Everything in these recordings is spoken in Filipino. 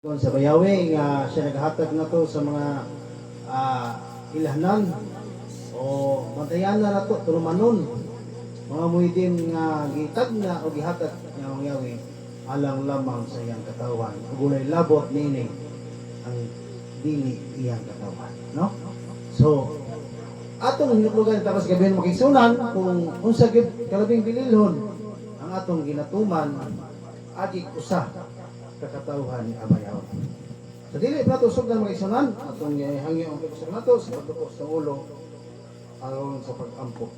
Kung sa Bayawe nga siya naghatag na to sa mga ilhanan o bantayan na nato tulumanon mga muidim nga gitag na o gihatag nga Bayawe alang lamang sa iyang katawan ugulay labot nini ang dili iyang katawan, no? So atong hinuklugan tapos gabihan makisunan kung unsa gyud kalabing bililhon ang atong ginatuman agi usa kakatawhan ni Bayawe. Sa dili pa nato sugdan magisunan atong hangyo ang pagkusog nato sa pagtukos sa ulo aron sa pag-ampo.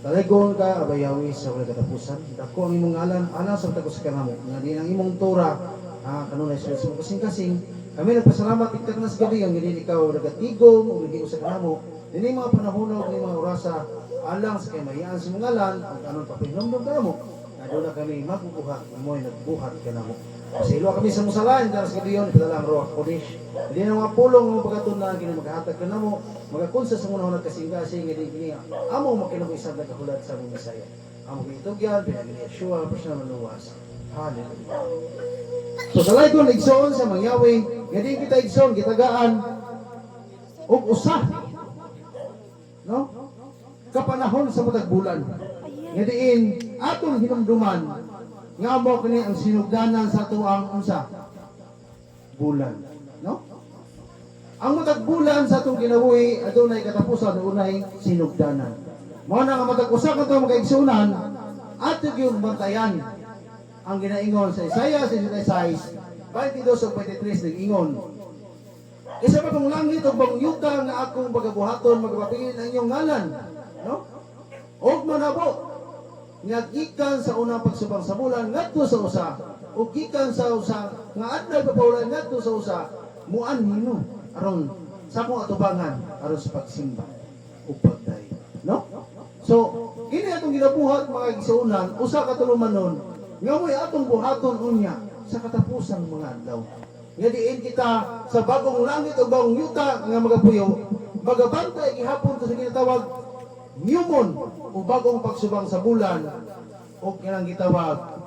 Dalagon ka Bayawe sa wala katapusan. Dako ang imong ngalan ana sa tagos kanamo nga di ang imong tura kanunay sa mo kasing-kasing. Kami nagpasalamat ikta na sa gabi ang gini ikaw nagatigom ug hindi usa kanamo. Dini mga panahon ug mga orasa alang sa kay mayaan sa imong ngalan ug anon pa pinumdum kanamo. Aduna kami magbubuhat moy nagbuhat kanamo. Kasi ilo kami sa musalan, dahil sa gabiyon, ipadala ang Ruach Kodesh. Hindi na mga pulong mga pagkatun na kini maghahatag ka na mo, magakunsa sa muna hunag kasing-kasing, hindi kini, amo makinukoy sa nagkakulat sa mong Bisaya. Amo kinitugyan, pinagini Yeshua, personal manuwas. Hallelujah. So sa lahat kong igsoon sa mangyawi, hindi kita igsoon, kitagaan, o usa. No? Kapanahon sa matag bulan. Ngadiin, atong hinumduman, nga mo kini ang sinugdanan sa tuang unsa bulan, no? Ang matag bulan sa atong kinabuhi adunay katapusan unay sinugdanan. Mao na nga matag usa ka to magaigsunan ato gyud bantayan ang ginaingon sa Isaiah 66 22 ug 23 nag-ingon. Isa pa kung langit ug bang yuta nga akong pagabuhaton magpapingin ang iyong ngalan, no? Og manabo nga gikan sa unang pagsubang sa bulan ngadto sa usa o gikan sa usa nga adlaw papaulan ngadto sa usa muanhino aron sa akong atubangan aron sa pagsimba ug pagdayo, no? So kini atong ginabuhat mga igsuonan usa ka tulumanon nga moy atong buhaton unya sa katapusang mga adlaw. Nga diin kita sa bagong langit ug bagong yuta nga magapuyo magabantay gihapon sa ginatawag Newmon o bagong pagsubang sa bulan o kinang gitawag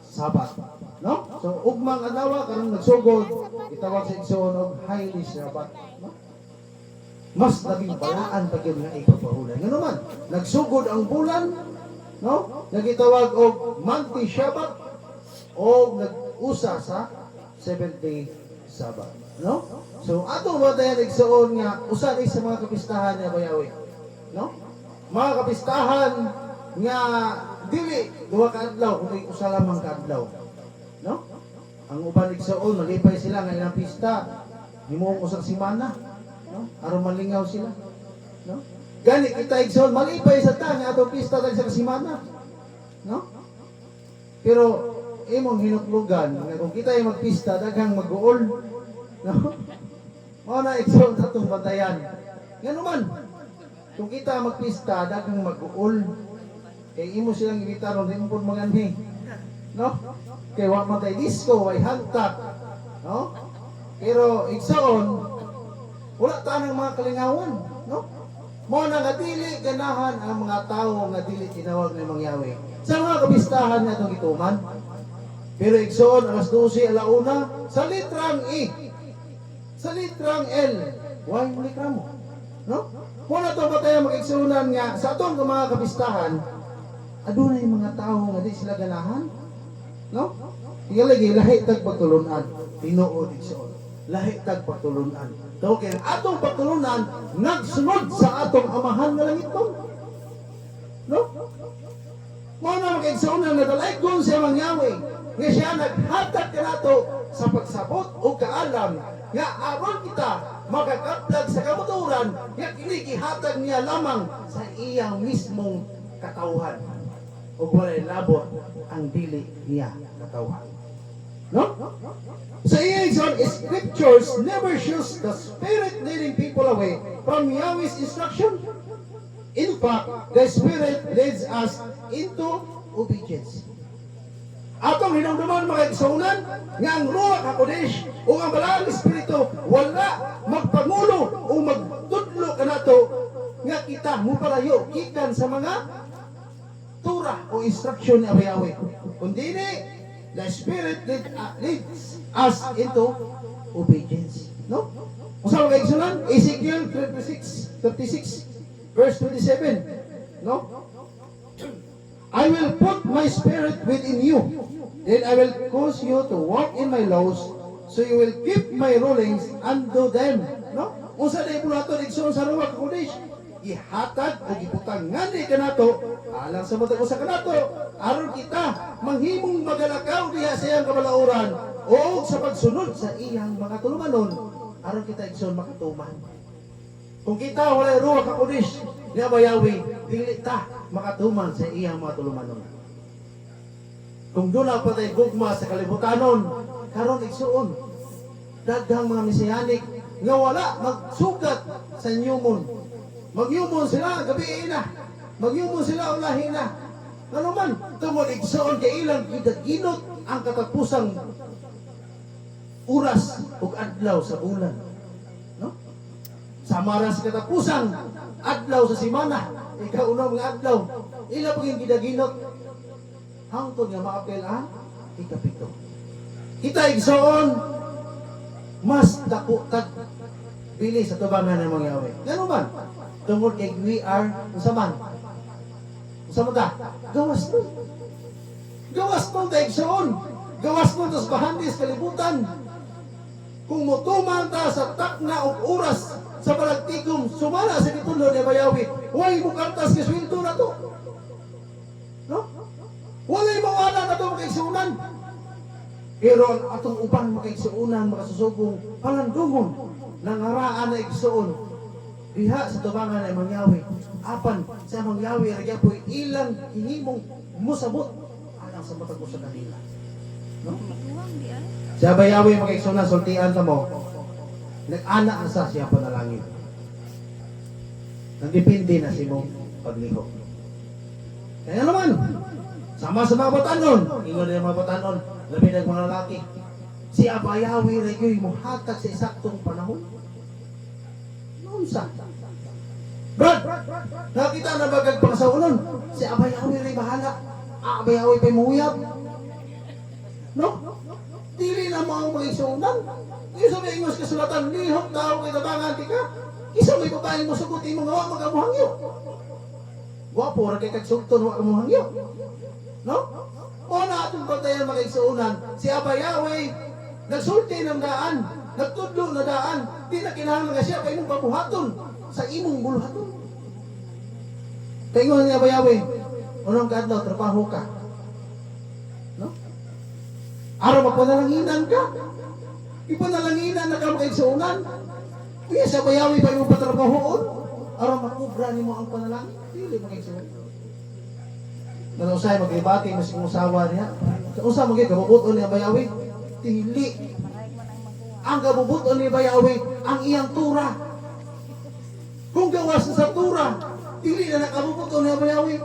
Sabat, no? So ugmang adlaw karong nagsugod gitawag sa igsoon og highly Sabat, no? Mas labing balaan pa gyud nga ipagpahulan. Ngano man nagsugod ang bulan, no? Nagitawag og monthly Sabat o nag-usa sa 70 Sabat, no? So ato ba tayo igsoon nga usa ni sa mga kapistahan ni Bayawe, no? Mga kapistahan nga dili duha ka adlaw kundi usa lamang ka adlaw, no? Ang uban igsoon malipay sila nga ilang pista himong usang semana, no? Aron malingaw sila, no? Gani kita igsoon malipay sa ta nga atong pista tag sa semana, no? Pero imong hinuklugan nga kung kita ay magpista daghang mag-uol, no? Mao na igsoon sa atong bantayan. Ngano man kung kita magpista, daghang mag-uol, kay imo silang ibitaron, rin po maganhi. No? Kay wak matay disco, way hagtak. No? Pero igsoon, wala ta ng mga kalingawan. No? Mo na nga dili ganahan ang mga tao nga dili tinawag ng mangyawi. Sa mga kapistahan na itong ituman. Pero igsoon, alas 12, alauna, sa litrang E, sa litrang L, why muli ka mo? No? Muna to ba tayo mag-igsunan nga sa atong mga kapistahan, adunay mga tao nga di sila ganahan, no? Tiga lagi lahi tag pagtulunan, tinuod igsoon. Lahi tag pagtulunan. So kay atong pagtulunan nagsunod sa atong amahan nga langiton. No? Muna mag-igsunan nga dalaygon sa mangyawi, nga siya naghatag kanato sa pagsabot o kaalam nga aron kita magakaplag sa kabuturan nga kinikihatag niya lamang sa iyang mismong katawhan o walay labot ang dili niya katawhan, no? Sa iyang scriptures never shows the Spirit leading people away from Yahweh's instruction. In fact, the Spirit leads us into obedience. Atong hinumduman mga igsuonan nga ang Ruach HaKodesh o ang Balang Espiritu wala magpangulo o magtudlo kanato nga kita mupalayo gikan sa mga tura o instruction ni Bayawe. Kundi ni The Spirit leads us into obedience. No? Kung saan mga igsunan? Ezekiel 36, verse 27. No? I will put my spirit within you. Then I will cause you to walk in my laws, so you will keep my rulings and do them. No? Kung saan na ipulato, igsunan sa Ruach HaKodesh, ihatag o iputang ngani ka nato, alang sa matag usa ka nato, aron kita manghimong magalakaw diha sa iyang kabalauran o sa pagsunod sa iyang mga tulumanon, aron kita igsoon makatuman. Kung kita walay Ruach HaKodesh niya bayawi, dili ta makatuman sa iyang mga tulumanon. Kung doon pa tayo gugma sa kalibutanon, karon igsoon daghang mga mesiyanik nga wala magsugat sa nyumon. Magyumon sila gabi na. Magyumon sila ulahi na. Ano man, tungod igsoon kay ilang gidaginot ang katapusang oras ug adlaw sa bulan. No? Samara sa katapusang adlaw sa semana, ikaw nga adlaw, ila paging gidaginot hangtod nga maapil ang ikapito. Kita igsoon mas dako tag pili sa tubangan ng mga yawe. Ngano man? Tungod kay we are usaman. Usama ta? Gawas mo. Gawas mo ta igsoon. Gawas mo tas bahandis kalibutan. Kung mutuman ta sa takna og oras sa palagtigom sumala sa gitulo ni bayawi, way mo kartas nga sweldo na to. No? Walay mawala na to makaigsuunan. Pero ang atong uban makaigsuunan makasusubong palandungon nangaraan na igsuon diha sa tubangan ay mangyawi. Apan sa mangyawi ra po ilang hihimong musabot alang sa matag usa kanila. No? Sa bayawi makaigsuunan sultian ta mo. Nag-ana na sa siya panalangin. Nagdepende na si mong pagliho. Kaya naman, sama sa mga batanon, ingon na mga batanon, labi ng mga lalaki, si Abayawi na yun mo hatag sa isaktong panahon. Noon sa. Brad, nakita na bagag pangasaunon, si Abayawi na bahala. Abayawi pa'y muhuyab. No? Dili na mga mag-isunan. Yung sa may ingos kasulatan, lihok tao kay tabangan ka. Isa may babae mo sugutin mo nga magamuhangyo. Wapo, kay kagsugton wa kamuhangyo. No? O na atong pagdayan mag-isunan, si Abayawi nagsulti ng daan, nagtudlo na daan, di na kinahanglan nga siya kay imong pabuhaton sa imong buluhaton. Kaya ingon ni Abayawi, unang kadlaw, trabaho ka. No? Araw magpanalanginan ka. Ipanalanginan na ka makaigsuunan. Kaya sa Abayawi pa imong patrabahoon, araw makubra ni mo ang panalangin, dili makaigsuunan. Nanusay magribati mo si usawa niya. Sa usa mo gyud kabubuton ni Abayawi, dili. Ang kabubuton ni Abayawi ang iyang tura. Kung gawas sa tura, dili na nakabubuton ni Abayawi.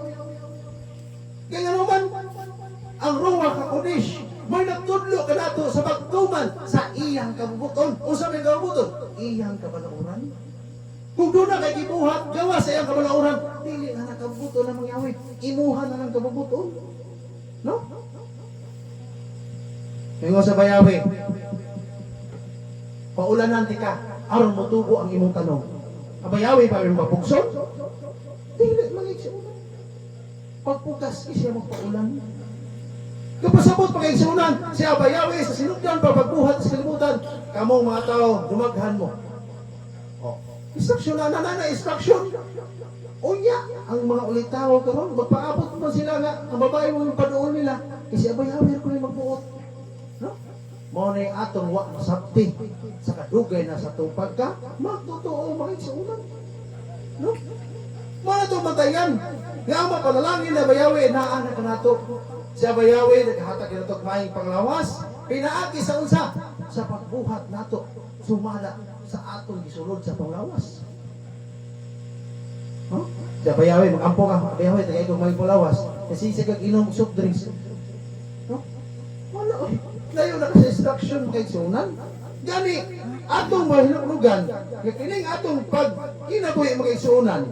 Kaya naman, ang Ruach HaKodesh may nagtudlo ka nato sa pagtuman sa iyang kabubuton. Usa may kabubuton, iyang kabalauran. Kung doon na kay gibuhat, gawas sa iyang kabalauran, dili na nakabubuton ng mga yawi. Imuhan na ng kabubuton. No? Kaya sa bayawi, paulanan ti ka, aron mo tubo ang imong tanong. Abayawi pa rin mapugson? Dili, mag-igsunan. Pagpugas, siya magpaulan. Kapasabot pag-igsunan, si Abayawi sa sinugdan, pagbuhat sa kalimutan, kamong mga tao, dumaghan mo. Oh. Instruction na instruction. Unya, ang mga ulitaw karon magpaabot mo sila nga, ang babae mo yung padoon nila, kasi Abayawi ko rin magbuot. No? Mo na yung atong wak masabti sa kadugay na sa tupag ka, magtotoo makigsunan. No? Mga ito matayan, nga ang mapanalangin na Abayawi, naanak ka nato. Si Abayawi, naghahatag na ito kumaing panglawas, pinaaki sa unsa, sa pagbuhat nato, sumala sa atong gisulod sa panglawas. Huh? Si Abayawi, mag-ampo ka, Abayawi, tagay kong may panglawas, kasi siya kag-inom soft drinks. No? Wala, layo na sa instruction kay sunan. Gani, atong mahiluglugan, kining atong pag kinabuhi mga isunan,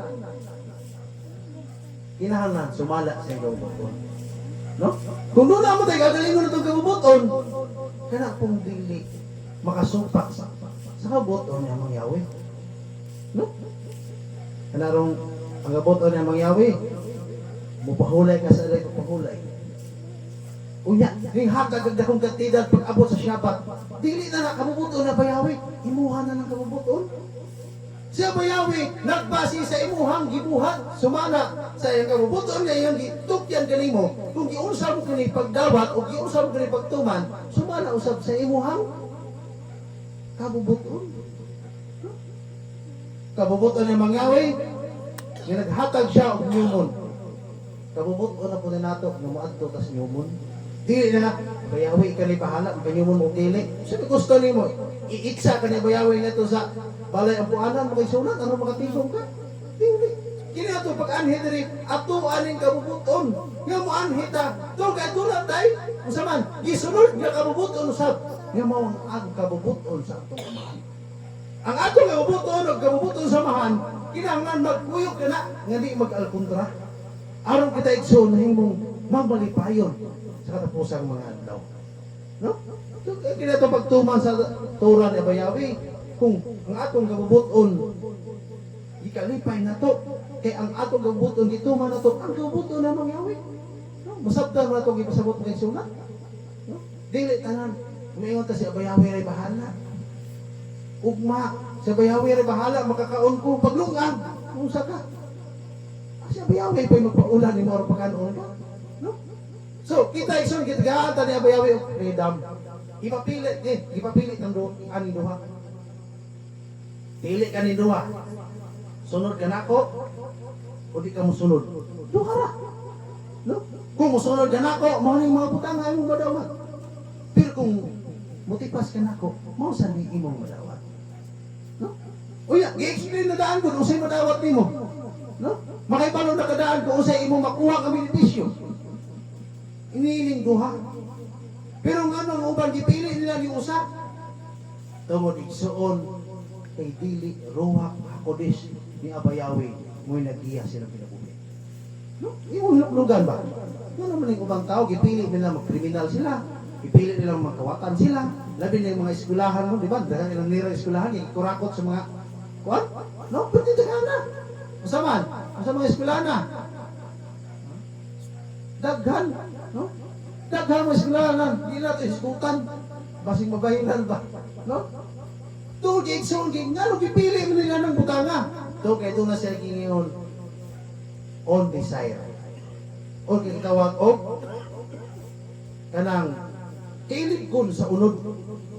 kinahanglan sumala sa iyong pagbuhat. No? Kung doon na mo tayo, gagalingon na itong kabubuton, kaya pong dili makasupak sa kabubuton niya mga Yahweh. No? Kaya rong ang kabubuton niya mga Yahweh, mupahulay ka sa alay kong pahulay. Unya, ring hagag akong kantidad pag abot sa Shabbat, dili na kabubuton na ba Yahweh? Imuha na ng kabubuton. Siya ba Yahweh, nagbasi sa imuhang gibuhat, sumana sa iyang kabubuton na iyang gitukyan kanimo, kung giunsa mo kini pagdawat o giunsa mo kini pagtuman, sumana usab sa imuhang kabubuton. Kabubuton ng mga Yahweh, nga naghatag siya og nyumon. Kabubuton na po na nato, nga maadto tas nyumon. Dili na Yahweh kani bahala, kanyumon mo dili. Sabi gusto nimo, iiksa kani Yahweh nito sa balay ang puanan, makisulat, ano makatigong ka? Dili. Kini ato pag-anhi diri, ato aning kabubuton. Nga mo anhi ta, to kay tulad tay, usaman, gisunod nga kabubuton usab. Nga mao ang kabubuton sa atong amahan. Ang atong kabubuton ug kabubuton sa amahan, kinahanglan magkuyog kana nga di mag-alkontra. Aron kita igsoon himong mamalipayon sa katapusang mga adlaw. No? So, kaya ito pagtuman sa Torah ni Yahweh, kung ang atong kabubuton ikalipay na to, kay ang atong kabubuton gituman na to, ang kabubuton na mga Yahweh. No? Masabtan na ito, ipasabot ng sulat. No? Dili tanan, umayon ta si Yahweh ay bahala. Ugma, si Yahweh ay bahala, makakaon ko paglungag. Kung sa ka. Si Yahweh pa magpaulan ni Moro pagkanoon ka. No? So, kita ikson, kita gaata ni Yahweh o freedom. Ipapilit ng aning duha. Pili ka ni duha. Sunod ka na ako, o di ka mo sunod. Duha ra. No? Kung musunod ka na ako, mahal yung mga butang ay mong madawat. Pero kung mutipas ka na ako, mahal sa di imong madawat. No? Uya, i-explain na daan ko, usay madawat ni mo. No? Makipalo na kadaan ko, usay imong makuha ang benepisyo. Iniling duha. Pero nga nung uban, gipili nila ni usa. Tungod igsoon, kay dili ruhak hakodes ni Yahweh mo'y naggiya silang pinabuhi. No? Yung lugan ba? Yan naman yung ubang tao, gipili nila mag-kriminal sila, gipili nila magkawatan sila, labi na yung mga eskwelahan mo, di ba? Dahil ilang nira eskwelahan, kurakot sa mga, kuwan? No? Pwede ka na. Masaman? Sa mga eskwelahan na? Daghan. No? Daghan mga eskwelahan na, hindi natin iskutan. Basing mabahilan ba? No? Tugig, sungig, nga nung gipili mo nila ng butanga. Ito, kaya ito na siya gingiyon on desire. O kitawag o kanang kilig-gun sa unod.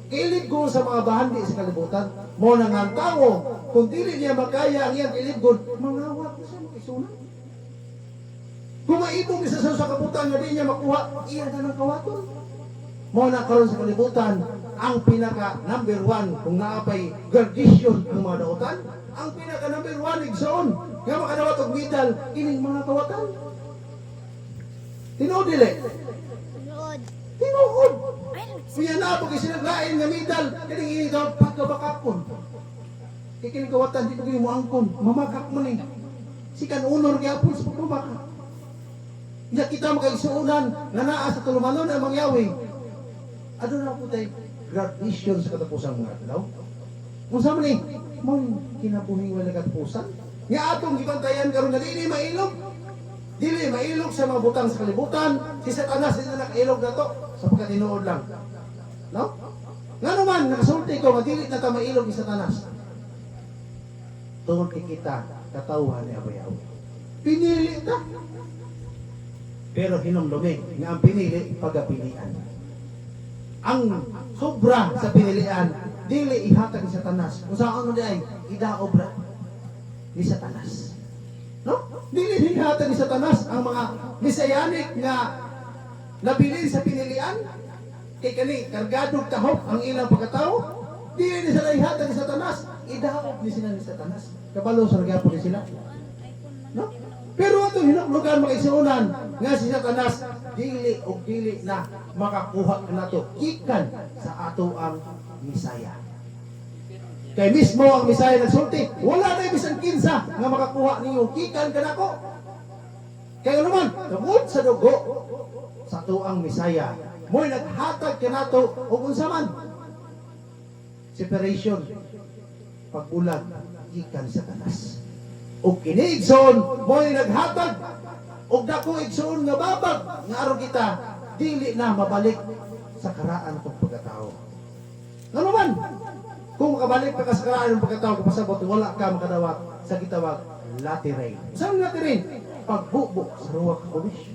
Kilig-gun sa mga bahandi sa kalibutan. Mo nang ang tao, kung dili niya makaya ang iyang kilig-gun, mangawat na siya makisunan. Kung maibong isa sa kaputan na di niya makuha, iyan na ng kawaton. Mo na karon sa kalibutan, ang pinaka number one kung naapay gardisyon ng mga dautan, ang pinaka number one igsoon nga makadawat og medal kining mga kawatan. Tinuod dili. Tinuod. Kuya na pag sinaglain nga medal kining ikaw pagkabakakon. Kining kawatan di pag mo angkon, mamakak mo ni. Sikan honor gyapon sa pagmamaka. Nya kita makaigsuonan nga naa sa tulumanon ang mga Yahweh. Ano na po tayo? Gradation sa katapusang mga adlaw. Kung sa man mo kinabuhing wala katapusan. Nga atong gibantayan karon na dili mailog. Dili mailog sa mga butang sa kalibutan. Si Satanas din na nakailog na to sapagkat tinuod lang. No? Nga naman, nakasulti ko, madili na ta mailog ni Satanas. Tungkol kay kita, katawhan ni Yahweh. Pinili ta. Pero hinumdumi nga ang pinili, pagapilian. Ang sobra sa pinilian, dili ihatag ni Satanas. Kung saan mo ay idaobra ni Satanas. No? Dili ihatag ni Satanas ang mga Messianic nga nabilin sa pinilian. Kay kani, kargadog tahop ang ilang pagkatao. Dili ni sila ihatag ni Satanas. Idaob ni sila ni Satanas. Kabalo sa nagyapo ni sila. No? Pero ito hinuklugan makaisunan nga si Satanas dili o dili na makakuha na to gikan sa ato ang Misaya. Kay mismo ang Misaya nagsulti, wala na bisan kinsa nga makakuha niyo gikan kanako. Kaya naman, tungod sa dugo sa tuang Misaya, mo'y naghatag kanato og unsa man separation, pag-ulag gikan sa tanas. Og kini igsoon mo'y naghatag og dako igsoon nga babag nga aron kita dili na mabalik sa karaan kong pagkatao. Ano man, kung makabalik ka sa karaan ng pagkatao kung pasabot, wala ka makadawat sa gitawag lateral. Saan lateral? Pagbubo sa ruwak kakudish.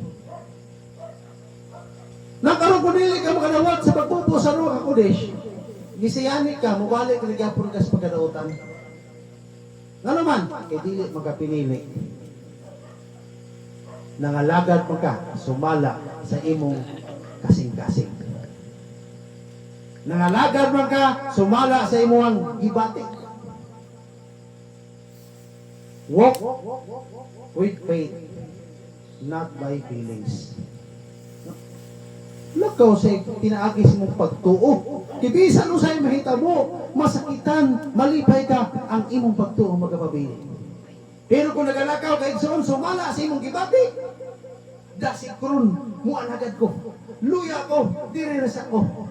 Nagkaroon kung dili ka makadawat sa pagbubo sa ruwak kakudish, gisiyani ka, mabalik ka nagapon ka sa pagkadautan. Nga naman, kay dili magkapinili. Nangalagad mo ka, sumala sa imong kasing-kasing. Nangalagad mo ka, sumala sa imong gibati. Walk with faith, not by feelings. Lakaw sa tinaagis mong pagtuo. Kibisan usay mahita mo, masakitan, malipay ka, ang imong pagtuo magapabili. Pero kung nagalakaw kay Igsoon, sumala sa imong gibati, dasikron, muanagad ko, luya ko, diriresak ko.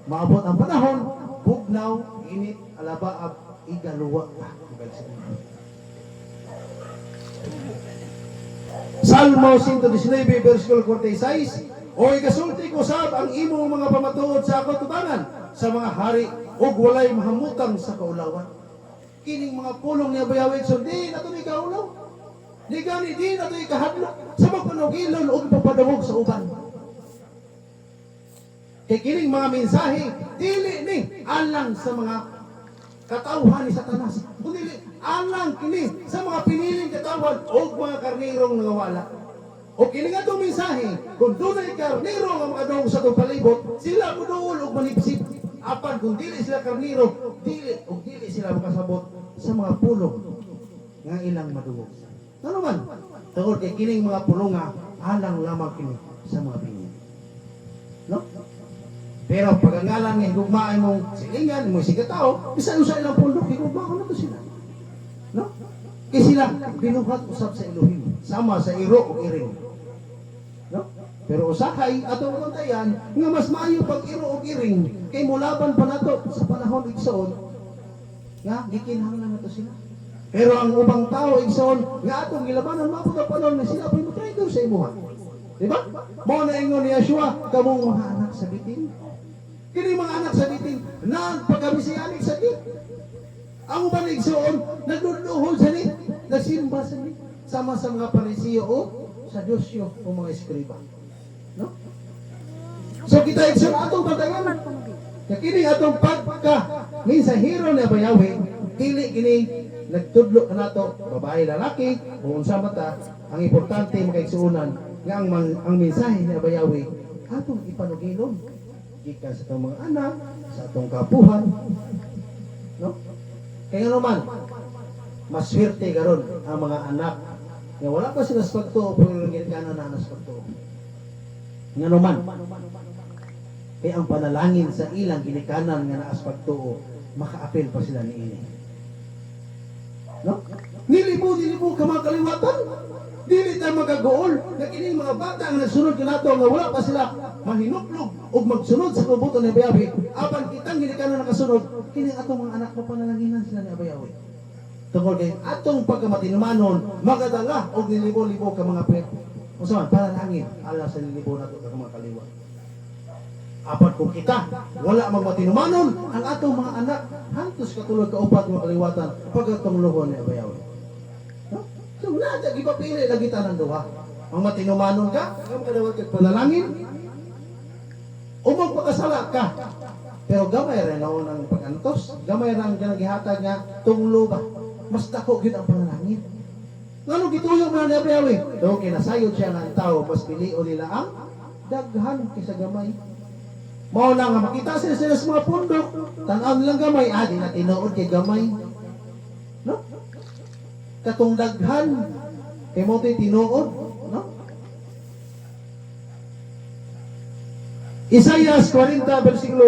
Maabot ang panahon, bugnaw, init, alabaab, igaluwa ka. Salmo 119, versikulo 46, o ikasulti ko sab ang imong mga pamatuod sa katubangan sa mga hari o walay mahamutang sa kaulawan. Kining mga pulong niya bayawid so di nato ni kaulaw. Di gani di nato ikahadlok sa magpanugilon o papadawog sa uban. Kay kining mga mensahe dili ni alang sa mga katawhan ni Satanas. Kundi alang kini sa mga piniling katawan o mga karnirong nangawala. O kini nga itong mensahe, kung dunay karniro nga makadawog sa itong palibot, sila muduol o manipsip. Apan kung dili sila karniro, dili sila makasabot sa mga pulong nga ilang maduwog. Ano man? Tungod kay kining mga pulong nga, alang lamang kini sa mga pinin. No? Pero pagangalan nga higugmaan mong silingan, mong sigatao, bisan sa ilang pulong, higugmaan na to sila. No? Kaya sila binuhat usap sa Elohim, sama sa iro o iring. No? Pero usahay atong kontayan nga mas maayo pag iro og iring kay mulaban pa nato sa panahon igsoon nga gikinahanglan nato sila. Pero ang ubang tao igsoon nga atong gilabanan mao pag panahon nga sila pay traitor sa imuha. Di ba? Mao na ingon ni Yeshua kamong mga anak sa bitin. Kini mga anak sa bitin nagpagabisiyanig sa Dios. Ang ubang igsoon nagduduhol sa ni, nagsimba sa ni sama sa mga Parisiyo o sa Diyosyo o mga eskriba. No? So kita igsoon atong patayon. Kini atong pagka mensahero ni Abayawe, dili kini nagtudlo kanato babae lalaki o unsa mata, ang importante makaigsuonan nga ang mensahe ni Abayawe atong ipanugilon gikan sa atong mga anak, sa atong kapuhan. No? Kaya naman maswerte karon ang mga anak nga wala pa sila sa pagtuo pero ginikanan na sa pagtuo. Nga naman, kaya ang panalangin sa ilang ginikanan nga naas pagtuo, makaapil pa sila ni ini. No? Nilibo ka mga kaliwatan. Dili tayo magagool na kining mga bata ang nagsunod kanato nga wala pa sila mahinuklog o magsunod sa kabuto ni Abayawe. Apan kitang ginikanan nakasunod, kining atong mga anak mapanalangin sila ni Abayawe. Tungkol kay atong pagkamatinumanon magadala og nilibo-libo ka mga pet. Usaman panalangin ala sa nilibo nato ka mga kaliwa. Apat kung kita wala magmatinumanon ang atong mga anak hantos katulad ka upat mga kaliwatan pagkatong luhon ni Abayawe. No? So nada gipapili lagi tanan duha. Ang matinumanon ka, ang kadawat kag panalangin o magpakasala ka. Pero gamay rin ako ng pag-antos, gamay rin ang ginagihatag nga tunglo ba. Mas dako gyud ang panalangin. Ngano gituyok man ni Abayawe? Do kinasayod siya nga ang tao, mas pilion nila ang daghan kaysa gamay. Mao na nga makita sila sa mga pundok, tan-aw nilang gamay, di na tinuod kay gamay. No? Katong daghan kay mo tinuod, no? Isaias 40 versikulo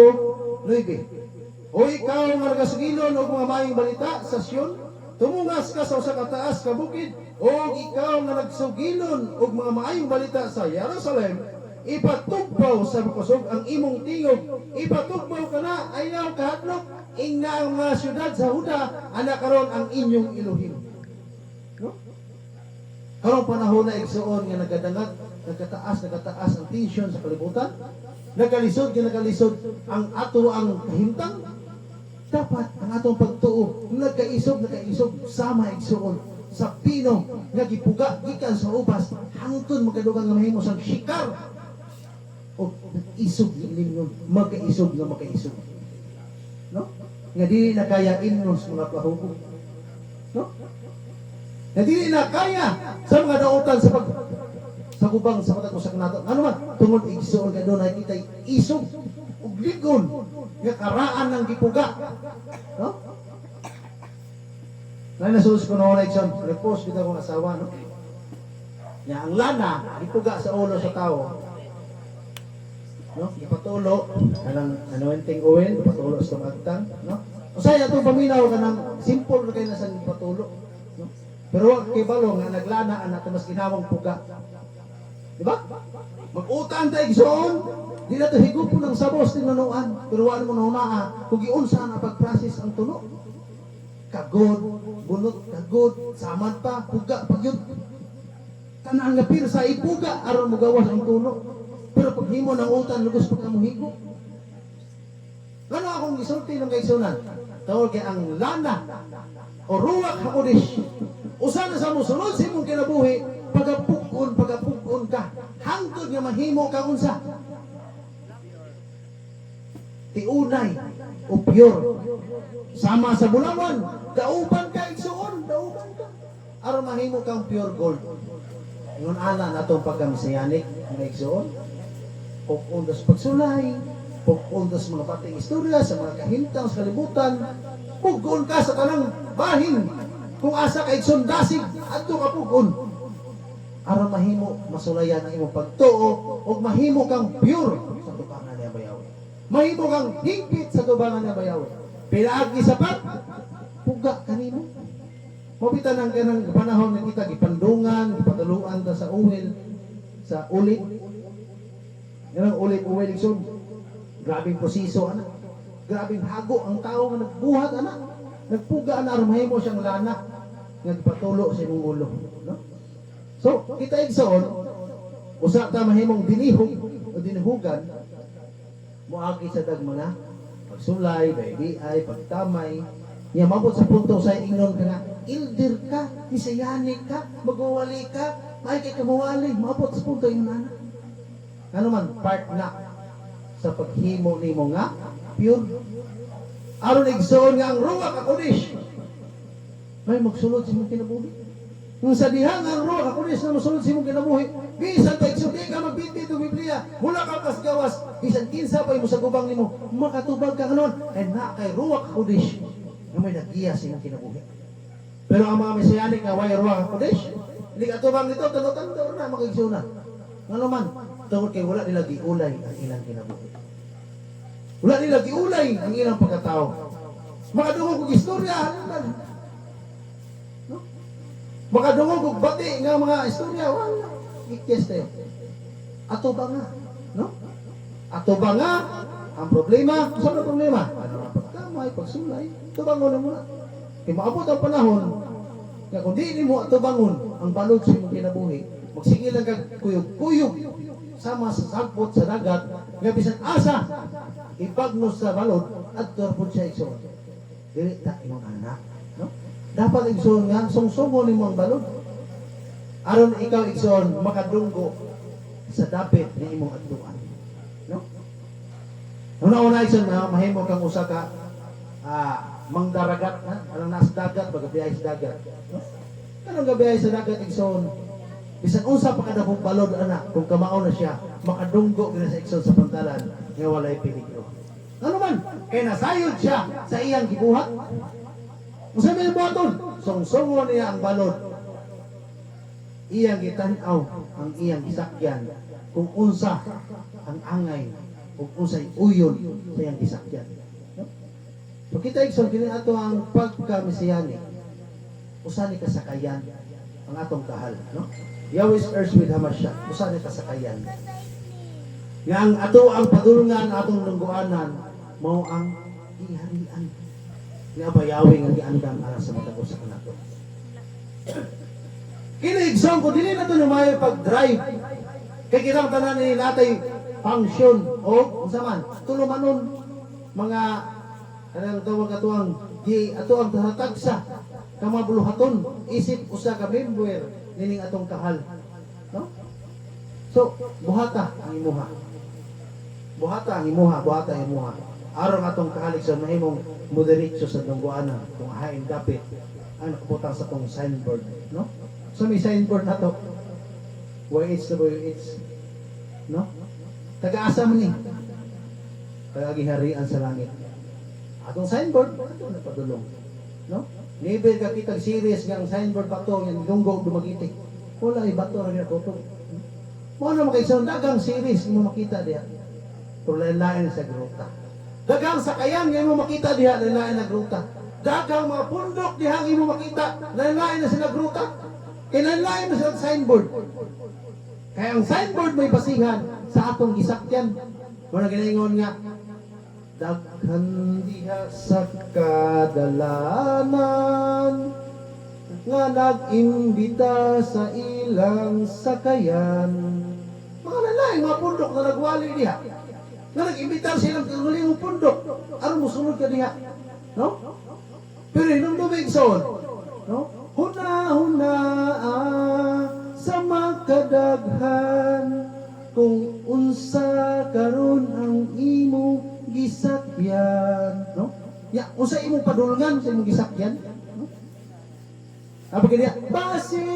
9. O ikaw nga nagasugilon og mga maayong balita sa Sion, tumungas ka sa usa ka taas ka bukid, o ikaw nga nagsugilon og mga maayong balita sa Jerusalem, ipatugpaw sa kusog ang imong tingog, ipatugpaw ka na, ayaw kahadlok, ingna ang mga syudad sa Huda, ana karon ang inyong Elohim. No? Karong panahon na igsuon nga nagkataas ang tension sa kalibutan, nagalisod ang ato ang kahimtang. Dapat ang atong pagtuo nagkaisog sama igsuon sa pino nga gipuga gikan sa ubas hangtod makadugang nga mahimo sang shikar o isog ilingon magkaisog, no, nga dili na kaya innos mga pahugo, no, nga dili na kaya sa mga dautan sa gubang sa matag usa kanato ano man tungod igsuon ka doon nakita isog ug ligon nga karaan ng gipuga, no? Ngayon nasuos ko noon like son, repost kita kong asawa, no? Ya ang lana gipuga sa ulo sa tao, no? Ipatulo kanang anointing oil, ipatulo sa magtang, no? Usay atong paminaw kanang simple na kay nasa ipatulo, no? Pero wag kay balo nga naglana ana mas ginawang puga. Di ba? Mag-utang ta igsoon, di na to higupon ng sabos tinunuan, pero wala mo naunaa kung giunsa na pag-process ang tuno. Kagod, bunot, kagod, samad pa, puga, pagyod. Tanang nga pira sa ipuga, aron mo gawas ang tuno. Pero pag himo ng utang, lugos pa ka mo higo. Ano akong gisulti ng kaigsunan? Tawag kay ang lana o ruwak hakodesh. Usa na sa musunod sa imong kinabuhi, pagapukon ka, hangtod nga mahimo ka unsa. Tiunay o pure. Sama sa bulawan, dauban ka igsuon, dauban ka. Aron mahimo kang pure gold. Ingon ana natong pagkamisayanik nga igsuon. Pupundas pagsulay, pupundas mga pating istorya sa mga kahimtang sa kalibutan, pugon ka sa tanang bahin. Kung asa ka igsundasig, adto ka pugon. Aron mahimo masulayan ang imong pagtuo ug mahimo kang pure sa tubangan ni Bayawe. Mahimo kang higpit sa tubangan ni Bayawe. Pinaagi sapat puga kanimo. Mabitan ang kanang panahon nga kita gipandungan, gipatuluan ta sa uwil, sa ulit. Ganang ulit igsoon. Grabing proseso ana. Grabing hago ang tao nga nagbuhat ana. Nagpuga ana aron mahimo siyang lana nga gipatulo sa imong ulo, no? So, kita igsoon, usa ta mahimong dinihog o dinihugan, moagi sa dag mga pagsulay, baybiay, pagtamay, niya mabot sa punto sa ingnon ka nga, ildir ka, isayanik ka, magwawali ka, may kay kamawali, mabot sa punto ingnon na. Ano man, part na sa paghimo nimo nga, pure. Aron igsoon nga ang ruwa ka kudish, may magsulod sa imong kinabuhi. Kung sa dihang ang roh, ako rin na masunod sa imong kinabuhi, bisan pa iksudi ka magbitbit o Biblia, mula ka kas gawas, bisan kinsa pa mo sa gubang nimo, makatubag ka kanon, ay na kay ruwak hakodesh, na may nagiya sa imong kinabuhi. Pero ang mga mesiyanik nga way ruwak hakodesh, hindi katubang nito, talo-talo na mag-igsunan. Ano man, tungkol kay wala nila giulay ang ilang kinabuhi. Wala nila giulay ang ilang pagkatao. Makadungog kong istorya, halitan. Makadungog og bati nga mga istorya, wala. Ikes tayo. Ato ba nga? No? Ato ba nga? Ang problema, saan ang problema? Ano ang pagkamay, pagsulay? Ato bangon na muna. Kaya maabot ang panahon, kaya kung di mo ato bangon, ang balod sa imong kinabuhi, magsige lang kag kuyog-kuyog, sama sa sagbot sa dagat, nga bisan asa, ipagnos sa balod, at turpon siya igsoon. Dili ta imong anak. No? Dapat igsoon nga, sungsungon ni mong balod. Aron ikaw igsoon, makadunggo sa dapit ni imong atuan. No? Una-una igsoon na, mahimo kang usa ka mangdaragat, ha? Anong nasa dagat, magabiyahe sa dagat. No? Anong gabiyahe sa dagat igsoon? Bisan unsa pa kada kong balod, anak, kung kamao na siya, makadunggo gina sa igsoon sa pantalan, nga walay peligro. Ano man, kaya nasayod siya sa iyang gibuhat. Kung sa may buhaton, sungsongon niya ang balod. Iyang gitanaw ang iyang gisakyan kung unsa ang angay kung unsay uyon sa iyang gisakyan. No? So kita igsoon kini ato ang pagka-mesiyani. usa ni kasakayan ang atong kahal, no? Yahweh's earth with Hamashiach, usa ni kasakayan. Nga ang ato ang padulungan atong lungguanan mao ang iharian. Nga ba Yahweh nga giandam ara sa matag usa kanato. Kini exam ko dili na to lumayo pag-drive. Kay kitang tanan ni natay function o unsa man tulumanon mga kanang tawag atuang di ato ang tatagsa kamabuluhaton isip usa ka member nining atong kahal, no? So buhata ang imuha, buhata ang imuha aron atong kahalik sa mahimong moderitso sa dungguana kung hain dapit ang nakaputang sa tong signboard, no? So may signboard na to YHWH, no? Taga-asa man ni tagagiharian sa langit atong signboard ito na padulong, no? Never ka kitag serious nga ang signboard ba ito yung dunggo dumagitik wala ibato rin na tutog mo na makaisang dagang series mo makita diha pero lain-lain sa gruta dagang sakayan nga mo makita diha lain-lain na gruta dagang mga pundok diha nga mo makita lain-lain na sila gruta kinalain na sila signboard kaya ang signboard may basihan sa atong gisakyan mo na ginaingon nga daghan diha sa kadalanan nga nag-imbita sa ilang sakayan. Mga lalaki, mga pundok na nagwali diha. Nga nag-imbita sa ilang kagaling pundok. Ano mo sunod ka diha? No? Pero nung dumigson, no? Huna-huna sa makadaghan kung unsa karon ang imo gisakyan, no? Ya, unsa imong padulungan sa imong gisakyan? No? Apa kaya base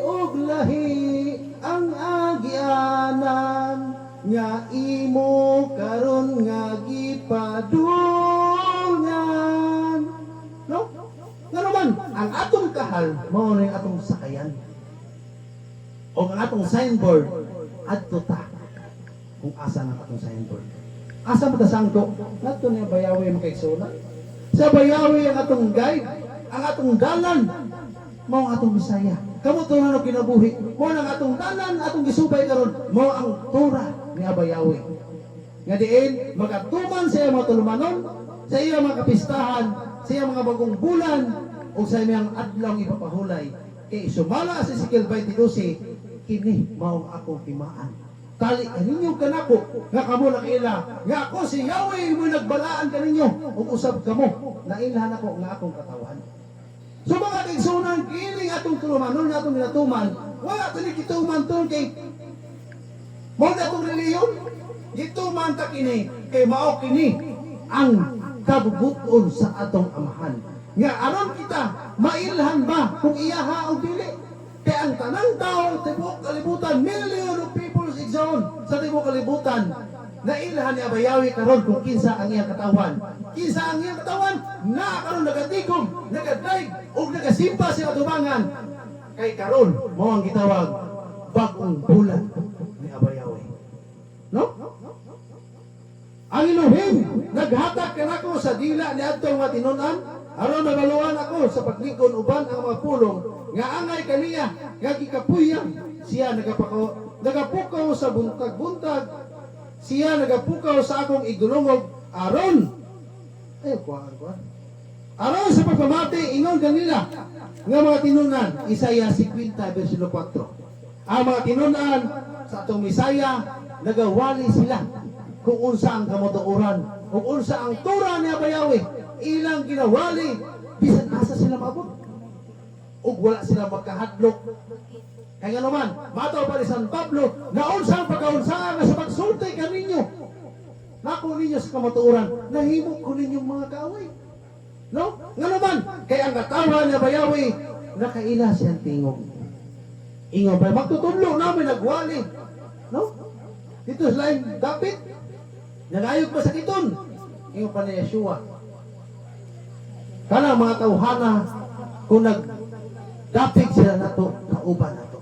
og lahi ang agyanan nga imo karon nga gipadulungan, no? Nga naman ang atong kahal mao ni atong sakayan. O ang atong signboard adto ta kung asa ang atong signboard. Asa mo tasangko? Nato niya bayawi ang kaigsunan. Sa bayawi ang atong guide, ang atong dalan, mao ang atong Bisaya. Kamo to na kinabuhi. Mo ang atong dalan, atong gisubay karon, mao ang Torah ni Bayawi. Nga diin magatuman sa iyang mga tulumanon, sa iyang mga kapistahan, sa iyang mga bagong bulan, o sa iyang adlaw ipapahulay. Kay sumala sa Ezekiel 22, kini mao ang akong timaan. Tali kaninyo kanako nga kamo nakila nga ako si Yahweh mo nagbalaan kaninyo ug usab kamo nailhan ako nga akong katawan. So mga kaigsunan kini atong tulumanon nga atong ginatuman wala tani kituman ton kay mo atong reliyon gituman ta kini kay mao kini ang kabubuton sa atong amahan nga aron kita mailhan ba kung iyaha o dili. Kaya ang tanang tao, tibok kalibutan, million of people exon sa tibok kalibutan, nailhan ni Bayawi karon kung kinsa ang iyang katawan. Kinsa ang iyang katawan, na karon nagatigom, nagadaig, o nagasimpa sa katubangan. Kay karon, mo ang gitawag, bagong bulan ni Bayawi. No? Ang Elohim, naghatag kanako sa dila ni adtong matinunan, aron mabaluan ako sa paglikon uban ang mga pulong nga angay kaniya nga gikapuyan siya nagapukaw sa buntag-buntag siya nagapukaw sa akong igdulungog aron aron sa pagpamati ingon kanila nga mga tinunan Isaiah 50 versikulo 4 ang mga tinunan sa atong Misaya nagawali sila kung unsa ang kamotuoran kung unsa ang Torah ni Bayawi ilang ginawali bisan asa sila maabot ug wala sila magkahadlok kaya naman mataw pa ni San Pablo na unsang pagkaunsa nga sa pagsulti kaninyo nako ninyo sa kamatuoran nahimo ko ninyong mga kaaway no nga naman kaya ang katawan ni Bayawi nakaila siyang tingog ingon pa magtutudlo namin nagwali no dito sa lain David nagayog pa sa kiton ingon pa ni Yeshua kana mga tawhana kung dapig sila nato, kauban nato.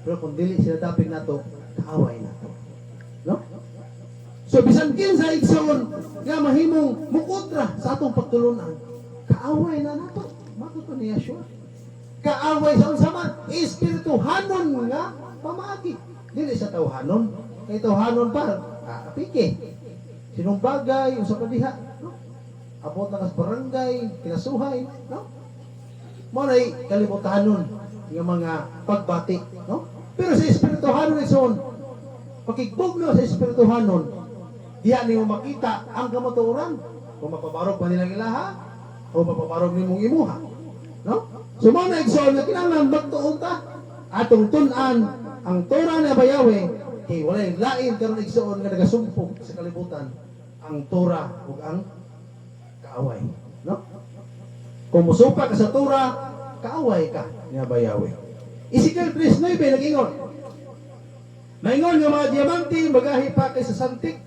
Pero kung dili sila dapig nato, kaaway nato. No? So bisan kinsa igsoon nga mahimong mukontra sa atong pagtulunan, kaaway na nato. Matuto ni Yeshua. kaaway sa unsa man espirituhanon nga pamaagi. Dili sa tawhanon. Kay tawhanon pa apike. Sinong bagay usa pa diha, no? Abot na kas barangay, kinasuhay, no? Mo nay kalibutanon nga mga pagbati, no? Pero sa espirituhanon ison, pakigbugno sa espirituhanon, diha nimo makita ang kamatuoran. Kung mapabarog pa nilang ilaha o mapabarog nimong imuha, no? So mo na igsoon nga kinahanglan magtuon ta atong tun-an ang Torah ni Abayawe kay walay lain karon igsoon nga nagasumpong sa kalibutan ang Torah ug ang kaaway, no? Kung musupa ka sa Torah, kaaway ka ni Abayawe. Ezekiel 3:9 nag-ingon. Maingon nga mga diamante magahi pa kay sa santik.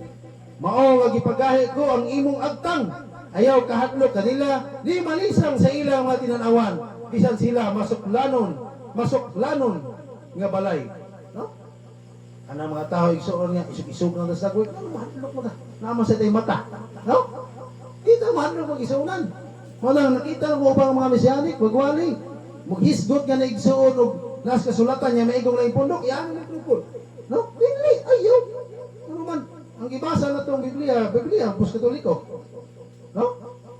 Mao nga gipagahi ko ang imong agtang. Ayaw kahadlok kanila di malisang sa ilang mga tinanawan. Bisan sila masuklanon nga balay, no? Ana mga tao igsuon nga isug-isug nang dasagwit, ano mahadlok mo ta? Naman sa tay mata, no? Dito mahadlok mag-isunan. Walang nakita mo ubang mga mesyanik magwali. Maghisgot nga na igsuon og nas kasulatan niya maigong laing pundok, yan ang pundok. No? Dili ayaw. Ano man ang gibasa na tong Biblia pus Katoliko. No?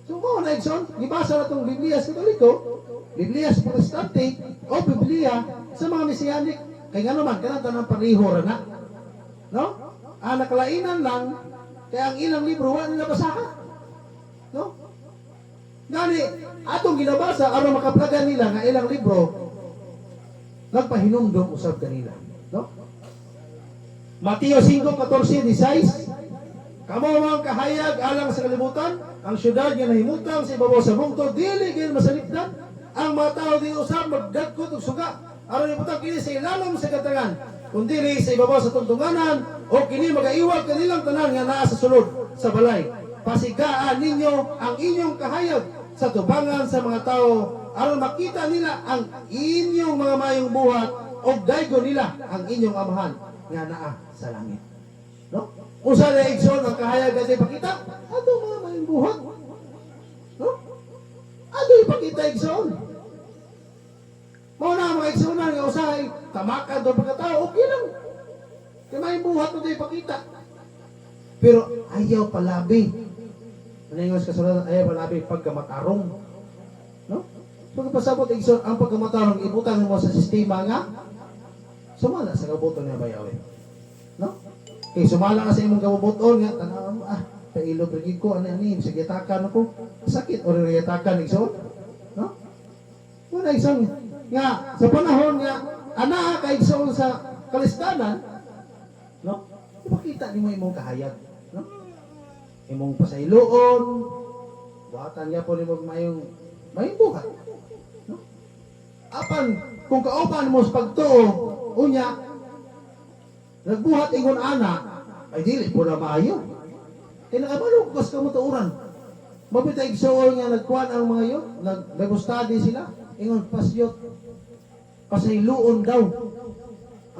So mo na igsoon, gibasa na tong Biblia sa Katoliko, Biblia sa Protestante o Biblia sa mga mesyanik. Kay nga naman kanang tanang pareho ra na. No? Nakalainan lang kaya ang ilang libro wala nila basahan. No? Gani atong ginabasa aron makaplagan nila nga ilang libro nagpahinumdom usab kanila, no? Mateo 5:14-16 kamo mga kahayag alang sa kalibutan ang syudad nga nahimutang sa ibabaw sa bungtod dili gyud masalipdan ang mga tao di usab magdagkot og suga aron ibutang kini sa ilalom sa katangan kundi sa ibabaw sa tungtunganan o kini magaiwag kanilang tanan nga naa sa sulod sa balay. Pasigaan ninyo ang inyong kahayag sa tubangan sa mga tao aron makita nila ang inyong mga mayong buhat o daygo nila ang inyong amahan nga naa sa langit. No? Kung sa reaksyon ang kahayag at ipakita, ato mga mayong buhat. No? Ato ipakita igsoon. Mao na mga igsoonan nga usahay, tamakan doon pagkatao, okay lang. Kaya mayong buhat mo ito ipakita. Pero ayaw palabi. Naningos kasulatan, ayaw palabi pagkamatarong. No? Pagkapasabot igsoon, ang pagkamatarong ibutan mo sa sistema nga, sumala sa kabuton niya Bayawe. No? Kaya sumala ka sa imong kabubuton nga, tanaw mo, pailo brigid ko, ani, sa gitakan ako, sakit, o gitakan igsoon. No? Wala igsoon nga, sa panahon nga, ana ka igsoon sa kalistanan, no? Ipakita ni mo imong kahayag, no? Imong pasayloon, buhatan niya po ni mo mayong buhat. No? Apan, kung kauban mo sa pagtuo, unya, nagbuhat ingon ana, ay dili po na maayo. Kaya nakabalog kas kamutuuran. Mabita igsoon nga nagkuhan ang mga yun, nag-study sila, ingon pasyot, pasayloon daw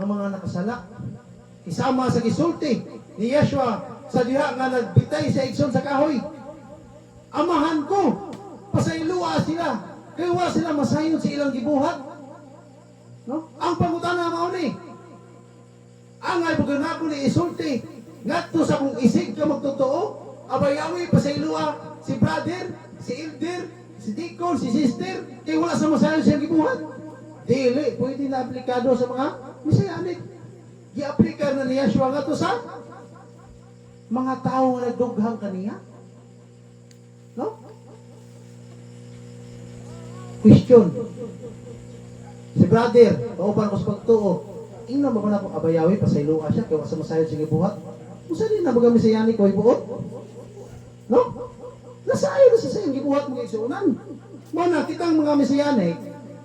ang mga nakasala. Isama sa gisulti ni Yeshua sa diha nga nagbitay sa igsoon sa kahoy. Amahan ko, pasaylua sila, kaya wala sila masayon sa ilang gibuhat. No? Ang pangutana mao ni, ang ay pagkanako ni isulti, ngadto sa kung isig ka magtotoo, abayawi pasaylua si brother, si elder, si deacon, si sister, kaya wala sa masayon sa ilang gibuhat. Dili, pwede na aplikado sa mga Mesianic. I-aplika na niya siya nga to sa mga tao nga nagdughang kaniya. No? Question. Si brother, pauban ko sa pagtuo, ina mo ba na kung abayawi, pasayloa siya, kaya sa masayod sige buhat? Kung saan din na baga Mesianic ko ibuot? No? Nasayo na sa sayang gibuhat mo kaigsuunan. Muna, kitang mga Mesianic,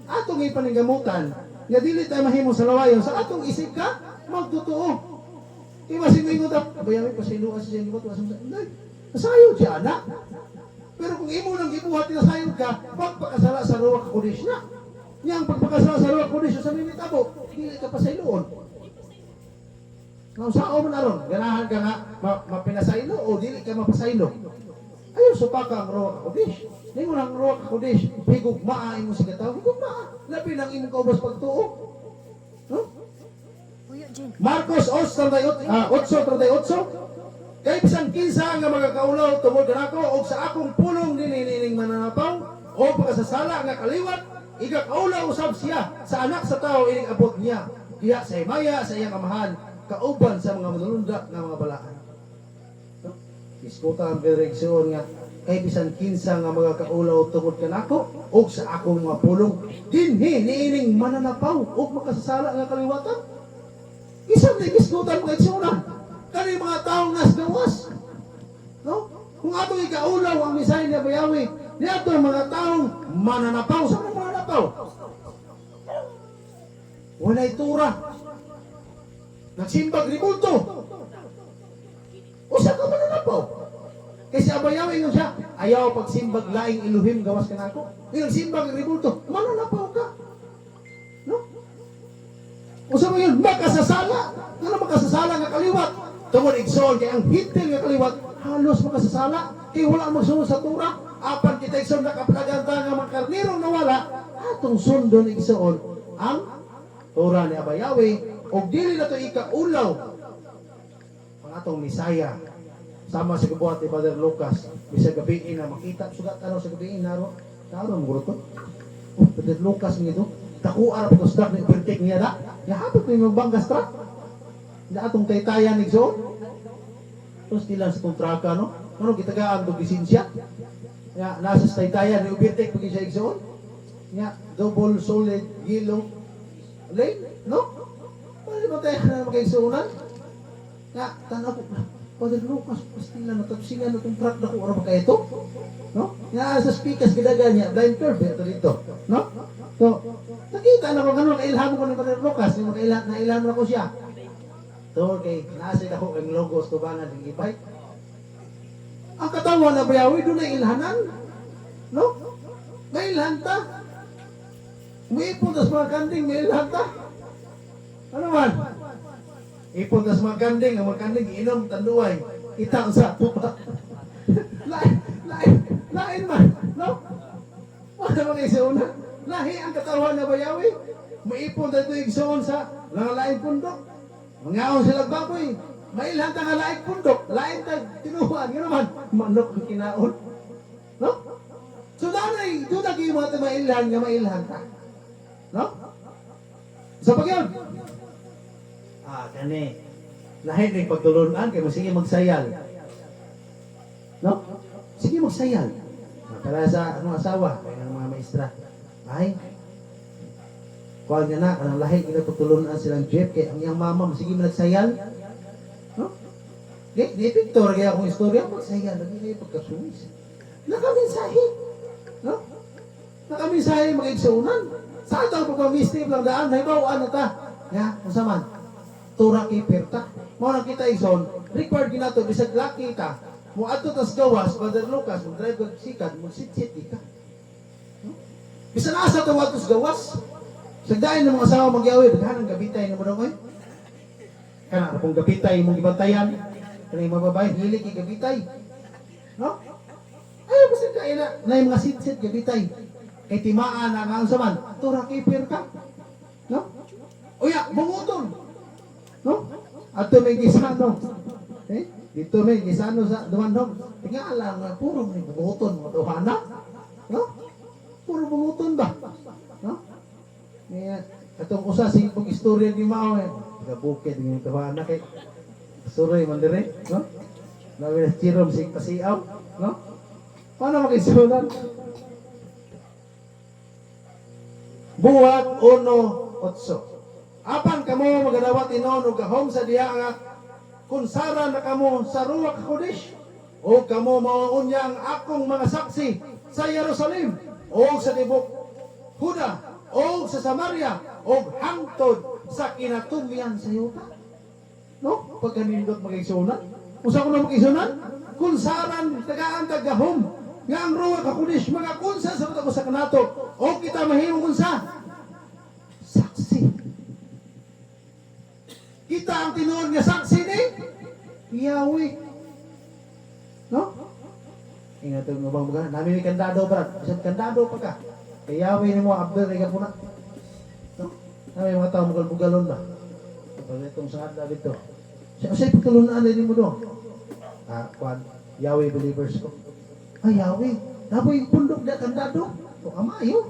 atong ipaninggamutan, nga dili tayo mahimo sa lawayon, sa atong isip ka, magtotoo. Kaya masingingot ako, abayawi, pasiluan siya yung ibuhat, nasayod siya, anak. Pero kung imo lang gibuhat, nasayod ka, pagpakasala sa Ruach HaKodesh na. Niyang pagpakasala sa Ruach HaKodesh, sa minitabo, dili ka pasayloon. Nang sao mo na ron, ganahan ka nga, mapinasaylo o dili ka mapasaylo. Ayaw, supaka ang Ruach HaKodesh. Ningon ang Ruach HaKodesh, higugmaa imo sa katawo, higugmaa. Labi lang imong kaubos pagtuo. No? Marcos 8:38. Kay bisan kinsa nga mga kaulaw tungod kanako og sa akong pulong nining mananapaw o pagkasasala nga kaliwat, igakaulaw usab siya sa anak sa tao ining abot niya. Diha sa himaya sa iyang amahan, kauban sa mga manulundak nga mga balaan. No? Diskuta ang direksyon nga kay bisan kinsa nga mga kaulaw tungod kanako og sa akong mga pulong dinhi niining mananapaw og makasasala nga kaliwatan. Isang diskutan mo kaitsunan kani mga taong nasgawas. No? Kung atong ikaulaw ang misahe ni Abayawi, niadto mga taong mananapaw sa mga mananapaw. Walay tura. Nagsimbag ni kulto. Usa ka mananapaw. Kasi Abayawi nga siya, ayaw pagsimbag laing Elohim gawas kanako. Yung simbag ni kulto, mananapaw ka. No? Usa mo yun, makasasala. Ano makasasala nga kaliwat? Tungod igsoon kay ang hitil nga kaliwat, halos makasasala. Kay wala magsunod sa tura. Apan kita igsoon nakapaganda nga mga karnirong nawala, atong sundon igsoon ang tura ni Abayawi. O dili na ito ikaulaw ang atong Misaya. Sama sa kabuhat ni Father Lucas, bisa gabiin na makita, sugat ano sa gabiin naro. Naro mo to. Father Lucas nito, takuar ko start ni pertik niya da. Yahabot ni mabanggas tra. Na atong taytayan ni Igsoon. Terus tila sa kontraka no. Ano gitagaan to lisensya? Ya nasa taytayan ni Ubirtek pagi siya Igsoon. Ya double solid yellow lane no. Pwede ba tayo na magkaigsuunan? Ya tanaw ko Father Lucas, pastila na tapsingan na itong truck na kung ano ba kayo ito? No? Nga sa speakers, gidagan niya, blind curve, ito dito. No? So, nakita na ko gano'n, nailhan ko ng Father Lucas, nailhan na ko siya. So, okay, naasin ako ang logos ko ba nga ng e-bike. Ang katawan na Abayawi, doon na ilhanan. No? May ilhan ta. Umiipon, tas mga kanding, may ilhan ta. Ano man? Ipon tas mga kanding, ang mga kanding inom tanduay, itang sa tuba. lain man, no? Ano mga igsoon na? Lahi ang katawan na Abayawi. Maipon tayo igsoon sa laing pundok. Mangaon sila baboy. Mailhan ta nga laing pundok. Lain ta tinuhan, gano'n man. Manok ang kinaon. No? So nanay, doon naging mo ito mailhan ta. No? So pag yun, kani. Lahat ng pagtulunan kayo, sige magsayal. No? Sige magsayal. Para sa mga asawa, kaya ng mga maestra. Ay, kuwag niya na, ang lahat ng pagtulunan silang Jeff, kaya ang iyang mama, sige magsayal. No? Di Victor, kaya akong istorya, magsayal. Lagi kayo pagkasunis. Nakaminsahe. No? Nakaminsahe mga igsuunan. Sa ito, pagpamistip lang daan, haibawaan na ta. Ya, masaman. Tura keeper ta. Mo na kita ison, required ginato bisag laki ta. Mo adto tas gawas, Father Lucas, mo drive kag sikat, mo sit-sit ka. Bisan asa to watos gawas. Sagdain ng mga asawa magyawi, daghan ang gabitay na mo daw oy. Kana kung gabitay mong gibantayan, kani mababay dili kay gabitay. No? Ay bisan kay na mga sit-sit gabitay. Kay timaan na ang saman, tura keeper ka. No? Uya, bunguton. No? Ato may gisano. Dito may gisano sa dumandog. Tingala nga puro may bunguton mga tuhana. No? Puro bunguton ba? No? Kaya atong usa sing pag istorya ni Mao gabukid ng tuhana kay suroy man dire, no? Nawi chirom sing pasiaw, no? Paano makisulat? Buhat 1:8. Apan kamo magadawat inon og gahom sa diha nga kunsara na kamo sa Ruach HaKodesh o kamo mauunya ang akong mga saksi sa Jerusalem o sa tibok Huda o sa Samaria o hangtod sa kinatumian sa yuta. No? Pagkanindot mag-igsunan. Usa ko na mag-igsunan? Kunsaran tagaan tagahom nga ang Ruach HaKodesh mga kunsa sa ko sa kanato o kita mahimong kunsa saksi. Kita ang tinuod nga saksi ni Yahweh. No? Ingat yung ubang bugalan. Nami may kandado brad. Isang kandado pa ka. Kaya Yahweh ni mo abder ka po na. No? Nami mga tao bugal-bugalon ba? Kapag itong sangad na dito. Sa'yo pagtulunaan na din mo doon. Kwan, Yahweh believers ko. Yahweh. Naboy pundok na kandado. O amayo.